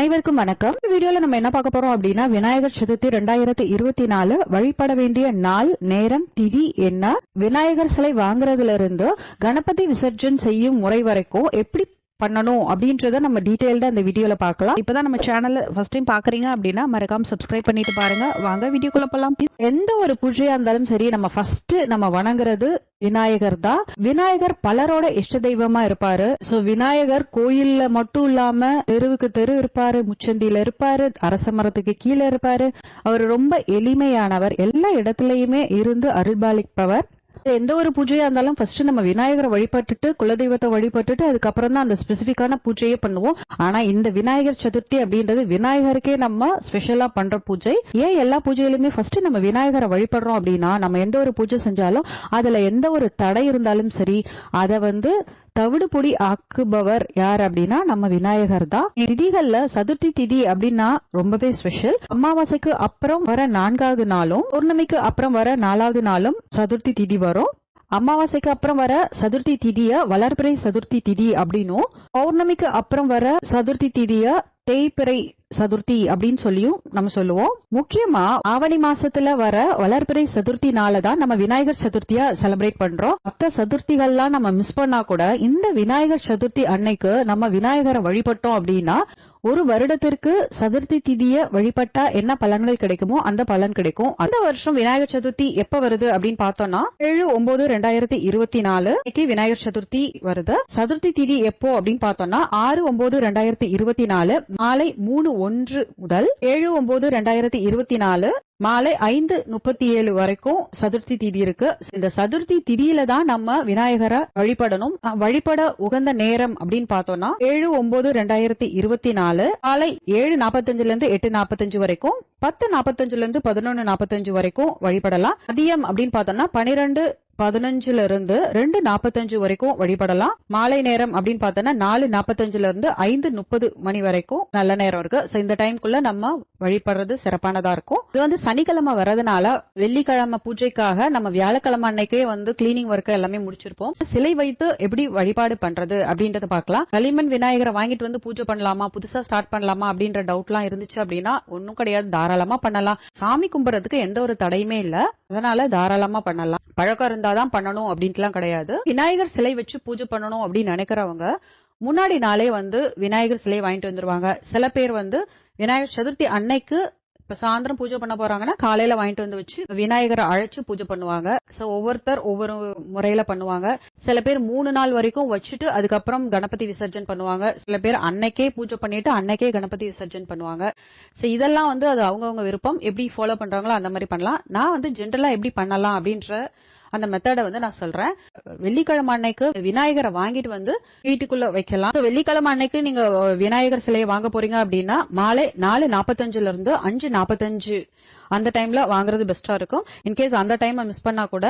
அனைவருக்கும் வணக்கம். இந்த வீடியோல நம்ம என்ன பார்க்க போறோம் அப்படின்னா, விநாயகர் சதுர்த்தி 2024 வழிபட வேண்டிய நாள், நேரம், திதி என்ன, விநாயகர் சிலை வாங்குறதுல இருந்து கணபதி விசர்ஜன் செய்யும் முறை வரைக்கும் எப்படி பண்ணணும் அப்படின்றத நம்ம டீடைல்டா இந்த வீடியோல பார்க்கலாம். இப்பதான் நம்ம சேனல்ல ஃபர்ஸ்ட் டைம் பாக்குறீங்க அப்படின்னா மறக்காம சப்ஸ்கிரைப் பண்ணிட்டு பாருங்க. வாங்க வீடியோக்குள்ள போலாம். எந்த ஒரு பூஜையா இருந்தாலும் சரி, நம்ம ஃபர்ஸ்ட் நம்ம வணங்குறது விநாயகர் தான். விநாயகர் பலரோட இஷ்ட தெய்வமா இருப்பாரு. சோ விநாயகர் கோயில்ல மட்டும் இல்லாம தெருவுக்கு தெரு இருப்பாரு, முச்சந்தியில இருப்பாரு, அரச மரத்துக்கு கீழே இருப்பாரு. அவர் ரொம்ப எளிமையானவர், எல்லா இடத்துலயுமே இருந்து அருள்பாலிப்பவர். எந்த ஒரு பூஜையா இருந்தாலும் ஃபர்ஸ்ட் நம்ம விநாயகரை வழிபட்டுட்டு, குலதெய்வத்தை வழிபட்டுட்டு அதுக்கப்புறம் தான் அந்த ஸ்பெசிபிக்கான பூஜையை பண்ணுவோம். ஆனா இந்த விநாயகர் சதுர்த்தி அப்படின்றது விநாயகருக்கே நம்ம ஸ்பெஷலா பண்ற பூஜை. ஏன் எல்லா பூஜையிலுமே ஃபர்ஸ்ட் நம்ம விநாயகரை வழிபடுறோம் அப்படின்னா, நம்ம எந்த ஒரு பூஜை செஞ்சாலும் அதுல எந்த ஒரு தடை இருந்தாலும் சரி, அதை தவிடு பொடி ஆக்குபவர் யார் அப்படின்னா நம்ம விநாயகர் தான். திதிகள்ல சதுர்த்தி திதி அப்படின்னா ரொம்பவே ஸ்பெஷல். அமாவாசைக்கு அப்புறம் வர 4வது நாளும், பௌர்ணமிக்கு அப்புறம் வர 4வது நாளும் சதுர்த்தி திதி வரும். அமாவாசைக்கு அப்புறம் வர சதுர்த்தி திதிய வளர்பிறை சதுர்த்தி திதி அப்படின்னும், பௌர்ணமிக்கு அப்புறம் வர சதுர்த்தி திதிய தேய்பிறை சதுர்த்தி அப்படின்னு சொல்லியும் நம்ம சொல்லுவோம். முக்கியமா ஆவணி மாசத்துல வர வளர்பிறை சதுர்த்தி நாளதான் நம்ம விநாயகர் சதுர்த்தியா செலிப்ரேட் பண்றோம். மற்ற சதுர்த்திகள்லாம் நம்ம மிஸ் பண்ணா கூட இந்த விநாயகர் சதுர்த்தி அன்னைக்கு நம்ம விநாயகரை வழிபட்டோம் அப்படின்னா ஒரு வருடத்திற்கு சதுர்த்தி திதிய வழிபட்டா என்ன பலன்கள் கிடைக்குமோ அந்த பலன் கிடைக்கும். அந்த வருஷம் விநாயகர் சதுர்த்தி எப்ப வருது அப்படின்னு பார்த்தோம்னா 7/9/2024 விநாயகர் சதுர்த்தி வருது. சதுர்த்தி திதி எப்போ அப்படின்னு பார்த்தோம்னா 6/9/2024 மாலை 3:01 முதல் 7/9/2024 மாலை 5:37 வரைக்கும் சதுர்த்தி திதி இருக்கு. இந்த சதுர்த்தி திதியில தான் நம்ம விநாயகரை வழிபடணும். வழிபட உகந்த நேரம் அப்படின்னு பார்த்தோம்னா 7/9/2024 காலை 7:45 இருந்து 8:45 வரைக்கும், 10:45 இருந்து 11:45 வரைக்கும் வழிபடலாம். மதியம் அப்படின்னு பார்த்தோம்னா 12:15 இருந்து 2:45 வரைக்கும் வழிபடலாம். மாலை நேரம் அப்படின்னு பார்த்தோம்னா 4:45 இருந்து 5:30 மணி வரைக்கும் நல்ல நேரம் இருக்கு. இந்த டைம்குள்ள நம்ம வழிபடுறது சிறப்பானதா இருக்கும். இது சனிக்கிழமை வரதுனால வெள்ளிக்கிழமை பூஜைக்காக நம்ம வியாழக்கிழமை அன்னைக்கே கிளீனிங் ஒர்க் எல்லாமே முடிச்சிருப்போம். சிலை வைத்து எப்படி வழிபாடு பண்றது அப்படின்றத பார்க்கலாம். களிமண் விநாயகரை வாங்கிட்டு பூஜை பண்ணலாமா, புதுசா ஸ்டார்ட் பண்ணலாமா அப்படின்ற டவுட் எல்லாம் இருந்துச்சு அப்படின்னா ஒன்னும் கிடையாது, தாராளமா பண்ணலாம். சாமி கும்பிடுறதுக்கு எந்த ஒரு தடையுமே இல்ல, அதனால தாராளமா பண்ணலாம். பழக்கம் இருந்தாதான் பண்ணணும் அப்படின்ட்டுலாம் கிடையாது. விநாயகர் சிலை வச்சு பூஜை பண்ணணும் அப்படின்னு நினைக்கிறவங்க முன்னாடி நாளே விநாயகர் சிலை வாங்கிட்டு வந்துருவாங்க. சில பேர் விநாயகர் சதுர்த்தி அன்னைக்கு இப்ப சாயந்தரம் பூஜை பண்ண போறாங்கன்னா காலையில வாங்கிட்டு வச்சு விநாயகரை அழைச்சு பூஜை பண்ணுவாங்க. சோ ஒவ்வொருத்தர் ஒவ்வொரு முறையில பண்ணுவாங்க. சில பேர் 3 நாள் வரைக்கும் வச்சுட்டு அதுக்கப்புறம் கணபதி விசர்ஜன் பண்ணுவாங்க. சில பேர் அன்னைக்கே பூஜை பண்ணிட்டு அன்னைக்கே கணபதி விசர்ஜன் பண்ணுவாங்க. சோ இதெல்லாம் அது அவங்கவுங்க விருப்பம், எப்படி ஃபாலோ பண்றாங்களோ அந்த மாதிரி பண்ணலாம். நான் ஜென்ரலா எப்படி பண்ணலாம் அப்படின்ற அந்த மெத்தட நான் சொல்றேன். வெள்ளிக்கிழமை அன்னைக்கு விநாயகரை வாங்கிட்டு வீட்டுக்குள்ள வைக்கலாம். வெள்ளிக்கிழமை அன்னைக்கு நீங்க விநாயகர் சிலையை வாங்க போறீங்க அப்படின்னா மாலை 4:45 இருந்து 5:45 அந்த டைம்ல வாங்குறது பெஸ்டா இருக்கும். இன்கேஸ் அந்த டைம் மிஸ் பண்ணா கூட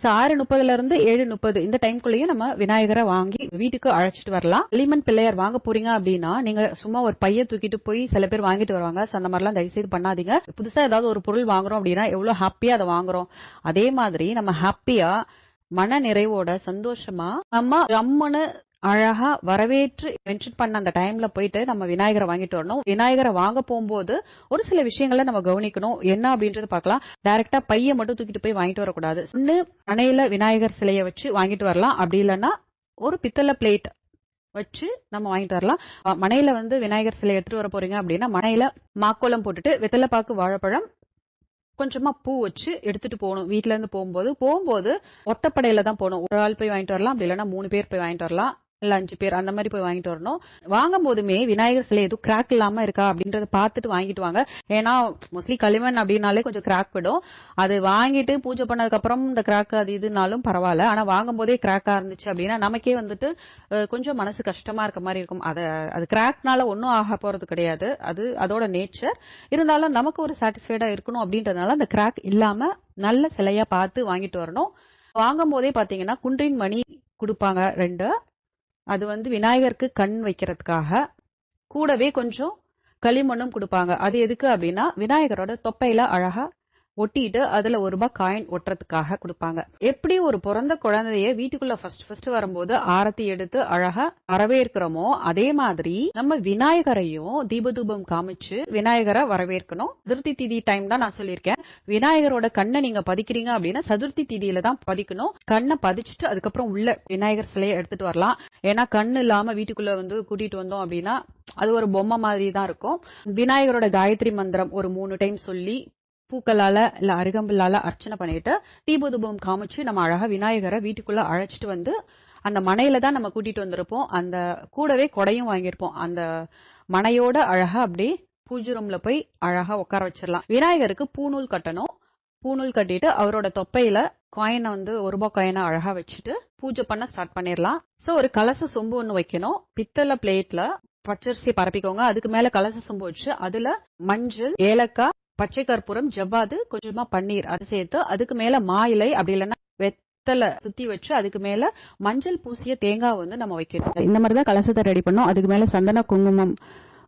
6:30 இருந்து 7:30 இந்த டைம்குள்ளேயும் நம்ம விநாயகரை வாங்கி வீட்டுக்கு அழைச்சிட்டு வரலாம். களிமண் பிள்ளையார் வாங்க போறீங்க அப்படின்னா நீங்க சும்மா ஒரு பைய தூக்கிட்டு போய் சில பேர் வாங்கிட்டு வருவாங்க. அந்த மாதிரிலாம் தயவு செய்து பண்ணாதீங்க. புதுசா ஏதாவது ஒரு பொருள் வாங்குறோம் அப்படின்னா எவ்வளவு ஹாப்பியா அதை வாங்குறோம், அதே மாதிரி நம்ம ஹாப்பியா மன நிறைவோட சந்தோஷமா நம்ம ரம்மனு அழகா வரவேற்று மென்ஷன் பண்ண அந்த டைம்ல போயிட்டு நம்ம விநாயகரை வாங்கிட்டு வரணும். விநாயகரை வாங்க போகும்போது ஒரு சில விஷயங்களை நம்ம கவனிக்கணும். என்ன அப்படின்றது பார்க்கலாம். டைரக்டா பைய மட்டும் தூக்கிட்டு போய் வாங்கிட்டு வரக்கூடாது. மனையில விநாயகர் சிலையை வச்சு வாங்கிட்டு வரலாம். அப்படி இல்லைன்னா ஒரு பித்தளை பிளேட் வச்சு நம்ம வாங்கிட்டு வரலாம். மனையில விநாயகர் சிலை எடுத்துட்டு வர போறீங்க அப்படின்னா மனையில மாக்கோலம் போட்டுட்டு வெத்தலைப்பாக்கு, வாழைப்பழம், கொஞ்சமா பூ வச்சு எடுத்துட்டு போகணும். வீட்டுல இருந்து போகும்போது ஒத்தப்படையில தான் போகணும். ஒரு ஆள் போய் வாங்கிட்டு வரலாம், அப்படி இல்லைன்னா 3 பேர் போய் வாங்கிட்டு வரலாம், இல்ல 5 பேர் அந்த மாதிரி போய் வாங்கிட்டு வரணும். வாங்கும் போதுமே விநாயகர் சிலை எதுவும் கிராக் இல்லாம இருக்கா அப்படின்றத பார்த்துட்டு வாங்கிட்டு வாங்க. ஏன்னா மோஸ்ட்லி களிமண் அப்படின்னாலே கொஞ்சம் கிராக் விடும். அது வாங்கிட்டு பூஜை பண்ணதுக்கு அப்புறம் இந்த கிராக் அது இதுனாலும் பரவாயில்ல. ஆனா வாங்கும் போதே கிராக்கா இருந்துச்சு அப்படின்னா நமக்கே கொஞ்சம் மனசு கஷ்டமா இருக்க மாதிரி இருக்கும். அது கிராக்னால ஒன்னும் ஆக போறது கிடையாது, அது அதோட நேச்சர். இருந்தாலும் நமக்கு ஒரு சாட்டிஸ்ஃபைடா இருக்கணும் அப்படின்றதுனால அந்த கிராக் இல்லாம நல்ல சிலையா பார்த்து வாங்கிட்டு வரணும். வாங்கும் போதே பாத்தீங்கன்னா குன்றின் மணி கொடுப்பாங்க 2. அது விநாயகருக்கு கண் வைக்கிறதுக்காக. கூடவே கொஞ்சம் களிமண்ணும் கொடுப்பாங்க. அது எதுக்கு அப்படின்னா விநாயகரோட தொப்பையில அழகா ஒட்டிட்டு அதுல ₹1 காயின் ஒட்டுறதுக்காக கொடுப்பாங்க. எப்படி ஒரு பிறந்த குழந்தைய வீட்டுக்குள்ள ஃபர்ஸ்ட் வரும்போது ஆரத்தி எடுத்து அழகா வரவேற்கிறோமோ, அதே மாதிரி நம்ம விநாயகரையும் தீபதூபம் காமிச்சு விநாயகரை வரவேற்கணும். சதுர்த்தி திதி டைம் தான் நான் சொல்லியிருக்கேன். விநாயகரோட கண்ணை நீங்க பதிக்கிறீங்க அப்படின்னா சதுர்த்தி திதியில தான் பதிக்கணும். கண்ணை பதிச்சுட்டு அதுக்கப்புறம் உள்ள விநாயகர் சிலையை எடுத்துட்டு வரலாம். ஏன்னா கண்ணு இல்லாம வீட்டுக்குள்ள கூட்டிட்டு வந்தோம் அப்படின்னா அது ஒரு பொம்மை மாதிரி தான் இருக்கும். விநாயகரோட காயத்ரி மந்திரம் ஒரு 3 டைம் சொல்லி பூக்களால இல்ல அருகம்புல்லால அர்ச்சனை பண்ணிட்டு தீபதூபம் காமிச்சு நம்ம அழகா விநாயகரை வீட்டுக்குள்ள அழைச்சிட்டு வந்து அந்த மனையில தான் நம்ம கூட்டிட்டு வந்திருப்போம். அந்த கூடவே கொடையும் வாங்கியிருப்போம். அந்த மனையோட அழகா அப்படியே பூஜை ரூம்ல போய் அழகா உட்கார வச்சிடலாம். விநாயகருக்கு பூநூல் கட்டணும். பூநூல் கட்டிட்டு அவரோட தொப்பையில காயினை ₹1 காயினை அழகா வச்சுட்டு பூஜை பண்ண ஸ்டார்ட் பண்ணிடலாம். ஸோ ஒரு கலச சொம்பு ஒன்று வைக்கணும். பித்தளை பிளேட்ல பச்சரிசி பரப்பிக்கோங்க. அதுக்கு மேல கலச சொம்பு வச்சு அதுல மஞ்சள், ஏலக்காய், பச்சை கற்பூரம், ஜவ்வாது, கொஞ்சமா பன்னீர் அது சேர்த்து அதுக்கு மேல மா இலை அப்படி இல்லைன்னா வெத்தலை சுத்தி வச்சு அதுக்கு மேல மஞ்சள் பூசிய தேங்காய் நம்ம வைக்கணும். இந்த மாதிரிதான் கலசத்தை ரெடி பண்ணும். அதுக்கு மேல சந்தன குங்குமம்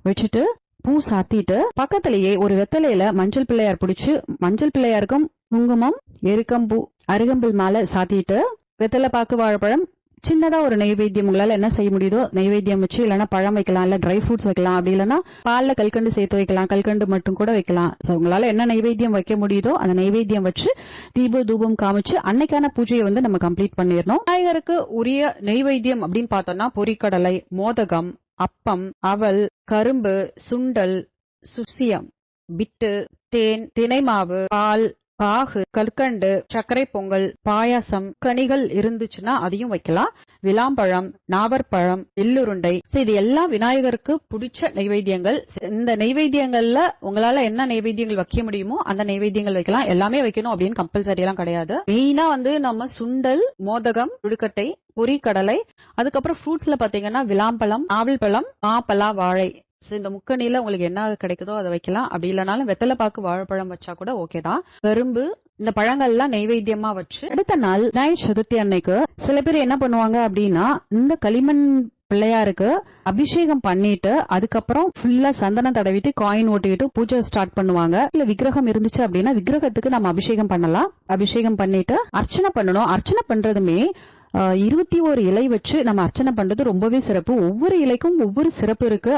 வச்சுட்டு பூ சாத்திட்டு பக்கத்திலேயே ஒரு வெத்தலையில மஞ்சள் பிள்ளையார் பிடிச்சு மஞ்சள் பிள்ளையாருக்கும் குங்குமம், எருக்கம்பூ, அருகம்புல் மாலை சாத்திட்டு வெத்தலை பாக்கு வாழைப்பழம் சின்னதா ஒரு நைவேத்தியம் உங்களால என்ன செய்ய முடியுதோ நைவேத்தியம் வச்சு இல்லைன்னா பழம் வைக்கலாம், இல்ல ட்ரை ஃப்ரூட்ஸ் வைக்கலாம், அப்படி இல்லைன்னா பால்ல கல்கண்டு சேர்த்து வைக்கலாம், கல்கண்டு மட்டும் கூட வைக்கலாம். உங்களால என்ன நைவேத்தியம் வைக்க முடியுதோ அந்த நைவேத்தியம் வச்சு தீப தூபம் காமிச்சு அன்னைக்கான பூஜையை நம்ம கம்ப்ளீட் பண்ணிடணும். விநாயகருக்கு உரிய நைவேத்தியம் அப்படின்னு பார்த்தோம்னா பொரிக்கடலை, மோதகம், அப்பம், அவல், கரும்பு, சுண்டல், சுசியம், பிட்டு, தேன், தினைமாவு, பால், பாகு, கற்கண்டு, சர்க்கரை பொங்கல், பாயாசம், கனிகள் இருந்துச்சுன்னா அதையும் வைக்கலாம். விளாம்பழம், நாவற்பழம், எள்ளுருண்டை, இது எல்லாம் விநாயகருக்கு பிடிச்ச நைவேத்தியங்கள். இந்த நைவேத்தியங்கள்ல உங்களால என்ன நைவேத்தியங்கள் வைக்க முடியுமோ அந்த நைவேத்தியங்கள் வைக்கலாம். எல்லாமே வைக்கணும் அப்படின்னு கம்பல்சரி எல்லாம் கிடையாது. மெயினா நம்ம சுண்டல், மோதகம், உடுக்கட்டை, பொரிக்கடலை, அதுக்கப்புறம் ஃப்ரூட்ஸ்ல பாத்தீங்கன்னா விளாம்பழம், ஆவல் பழம், மாப்பழா, வாழை, இந்த முக்கணியில உங்களுக்கு என்ன கிடைக்குதோ அதை வைக்கலாம். அப்படி இல்லைனாலும் வெத்தலை பாக்கு வாழைப்பழம் வச்சா கூட ஓகே தான். கரும்பு, இந்த பழங்கள்லாம் நைவேத்தியமா வச்சு அடுத்த நாள் விநாயகர் சதுர்த்தி அன்னைக்கு சில பேர் என்ன பண்ணுவாங்க அப்படின்னா இந்த களிமண் பிள்ளையாருக்கு அபிஷேகம் பண்ணிட்டு அதுக்கப்புறம் ஃபுல்லா சந்தனம் தடவிட்டு காயின் ஓட்டிட்டு பூஜை ஸ்டார்ட் பண்ணுவாங்க. இல்ல விக்கிரகம் இருந்துச்சு அப்படின்னா விக்கிரகத்துக்கு நம்ம அபிஷேகம் பண்ணலாம். அபிஷேகம் பண்ணிட்டு அர்ச்சனை பண்ணணும். அர்ச்சனை பண்றதுமே 21 இலை வச்சு நம்ம அர்ச்சனை பண்றது ரொம்பவே சிறப்பு. ஒவ்வொரு இலைக்கும் ஒவ்வொரு சிறப்பு இருக்கு.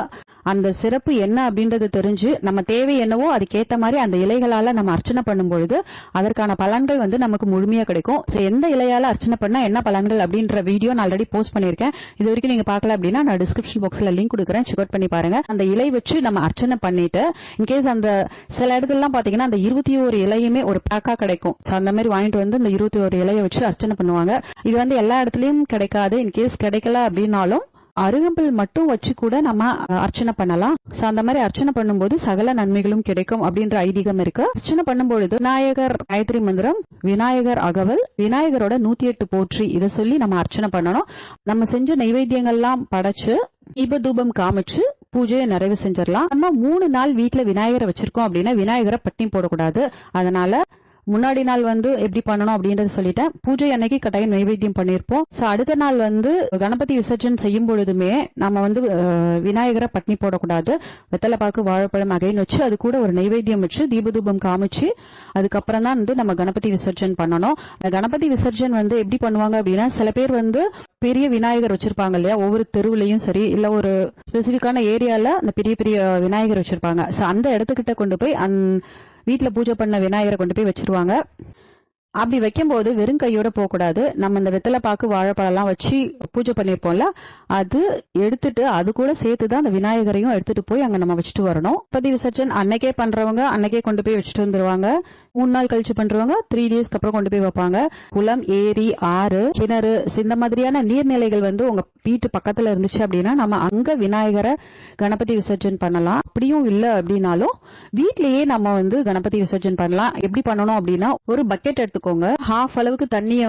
அந்த சிறப்பு என்ன அப்படின்றது தெரிஞ்சு நம்ம தேவை என்னவோ அதுக்கேற்ற மாதிரி அந்த இலைகளால நம்ம அர்ச்சனை பண்ணும் பொழுது அதற்கான பலன்கள் நமக்கு முழுமையா கிடைக்கும். எந்த இலையால அர்ச்சனை பண்ணா என்ன பலன்கள் அப்படின்ற வீடியோ நான் ஆல்ரெடி போஸ்ட் பண்ணிருக்கேன். இது வரைக்கும் நீங்க பார்க்கல அப்படின்னா நான் டிஸ்கிரிப்ஷன் பாக்ஸ்ல லிங்க் கொடுக்குறேன், செக் அவுட் பண்ணி பாருங்க. அந்த இலை வச்சு நம்ம அர்ச்சனை பண்ணிட்டு இன்கேஸ் அந்த சில இடத்துலலாம் பாத்தீங்கன்னா அந்த 21 இலையுமே ஒரு பேக்கா கிடைக்கும். அந்த மாதிரி வாங்கிட்டு இந்த 21 இலையை வச்சு அர்ச்சனை பண்ணுவாங்க. இது எல்லா இடத்துலயும் கிடைக்காது. இன்கேஸ் கிடைக்கல அப்படின்னாலும் அருகம்புல் மட்டும் வச்சு கூட நம்ம அர்ச்சனை பண்ணலாம். அந்த மாதிரி அர்ச்சனை பண்ணும்போது சகல நன்மைகளும் கிடைக்கும் அப்படின்ற ஐதீகம் இருக்கு. அர்ச்சனை பண்ணும்பொழுது விநாயகர் காயத்ரி மந்திரம், விநாயகர் அகவல், விநாயகரோட 108 போற்றி இதை சொல்லி நம்ம அர்ச்சனை பண்ணணும். நம்ம செஞ்ச நைவேத்தியங்கள்லாம் படைச்சு தீப தூபம் காமிச்சு பூஜையை நிறைவு செஞ்சிடலாம். நம்ம 3 நாள் வீட்டுல விநாயகரை வச்சிருக்கோம் அப்படின்னா விநாயகரை பட்டினி போடக்கூடாது. அதனால முன்னாடி நாள் எப்படி பண்ணணும் அப்படின்றத சொல்லிட்டேன். பூஜை அன்னைக்கு கட்டாயம் நைவேத்தியம் பண்ணிருப்போம். அடுத்த நாள் கணபதி விசர்ஜன் செய்யும் பொழுதுமே நம்ம விநாயகரை பட்னி போடக்கூடாது. வெத்தலை பாக்கு வாழைப்பழம் அகைன் வச்சு அது கூட ஒரு நைவேத்தியம் வச்சு தீபதூபம் காமிச்சு அதுக்கப்புறம் தான் நம்ம கணபதி விசர்ஜன் பண்ணணும். கணபதி விசர்ஜன் எப்படி பண்ணுவாங்க அப்படின்னா சில பேர் பெரிய விநாயகர் வச்சிருப்பாங்க இல்லையா, ஒவ்வொரு தெருவுலையும் சரி இல்ல ஒரு ஸ்பெசிபிக்கான ஏரியால அந்த பெரிய பெரிய விநாயகர் வச்சிருப்பாங்க. அந்த இடத்துக்கிட்ட கொண்டு போய் வீட்டுல பூஜை பண்ண விநாயகரை கொண்டு போய் வச்சிருவாங்க. அப்படி வைக்கும் போது வெறும் கையோட போக கூடாது. நம்ம இந்த வெத்தலை பாக்கு வாழைப்பழம் எல்லாம் வச்சு பூஜை பண்ணிருப்போம்ல அது எடுத்துட்டு அது கூட சேர்த்துதான் அந்த விநாயகரையும் எடுத்துட்டு போய் அங்க நம்ம வச்சுட்டு வரணும். கணபதி விசர்ஜன் அன்னைக்கே பண்றவங்க அன்னைக்கே கொண்டு போய் வச்சுட்டு வந்துருவாங்க. 3 நாள் கழிச்சு பண்றவங்க 3 டேஸ்க்கு அப்புறம் கொண்டு போய் வைப்பாங்க. குளம், ஏரி, ஆறு, கிணறு இந்த மாதிரியான நீர்நிலைகள் உங்க வீட்டு பக்கத்துல இருந்துச்சு அப்படின்னா நம்ம அங்க விநாயகரை கணபதி விசர்ஜன் பண்ணலாம். அப்படியும் இல்ல அப்படின்னாலும் வீட்லயே நம்ம கணபதி விசர்ஜன் பண்ணலாம். எப்படி பண்ணணும் அப்படின்னா ஒரு பக்கெட் எடுத்துக்கோங்க. ஹாஃப் அளவுக்கு தண்ணியை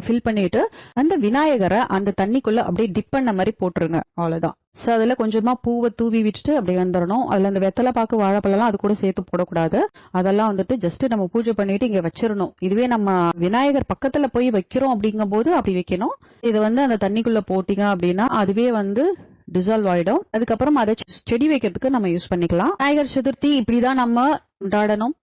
ஃபில் பண்ணிட்டு அந்த விநாயகரை அந்த தண்ணிக்குள்ள அப்படியே டிப் பண்ண மாதிரி போட்டுருங்க. அவ்வளவுதான். அதுல கொஞ்சமா பூவை தூவி விட்டுட்டு அப்படியே வந்துடணும். அதுல அந்த வெத்தலை பாக்கு வாழைப்பழம் அது கூட சேர்த்து போடக்கூடாது. அதெல்லாம் ஜஸ்ட் நம்ம பூஜை பண்ணிட்டு இங்க வச்சிடணும். இதுவே நம்ம விநாயகர் பக்கத்துல போய் வைக்கிறோம் அப்படிங்கும் போது அப்படி வைக்கணும். இது அந்த தண்ணிக்குள்ள போட்டீங்க அப்படின்னா அதுவே டிசால்வ் ஆயிடும். அதுக்கப்புறம் அதை செடி வைக்கிறதுக்கு நம்ம யூஸ் பண்ணிக்கலாம். விநாயகர் சதுர்த்தி இப்படிதான் நம்ம கொண்டாடணும்.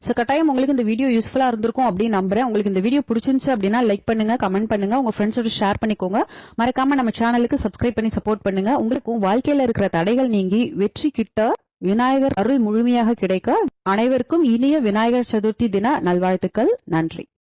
ஸோ கட்டாயம் உங்களுக்கு இந்த வீடியோ யூஸ்ஃபுல்லா இருந்திருக்கும் அப்படின்னு நம்புறேன். உங்களுக்கு இந்த வீடியோ பிடிச்சிருந்துச்சு அப்படின்னா லைக் பண்ணுங்க, கமெண்ட் பண்ணுங்க, உங்க ஃப்ரெண்ட்ஸோட ஷேர் பண்ணிக்கோங்க. மறக்காம நம்ம சேனலுக்கு சப்ஸ்கிரைப் பண்ணி சப்போர்ட் பண்ணுங்க. உங்களுக்கும் வாழ்க்கையில இருக்கிற தடைகள் நீங்கி வெற்றி கிட்ட விநாயகர் அருள் முழுமையாக கிடைக்க அனைவருக்கும் இனிய விநாயகர் சதுர்த்தி தின நல்வாழ்த்துக்கள். நன்றி.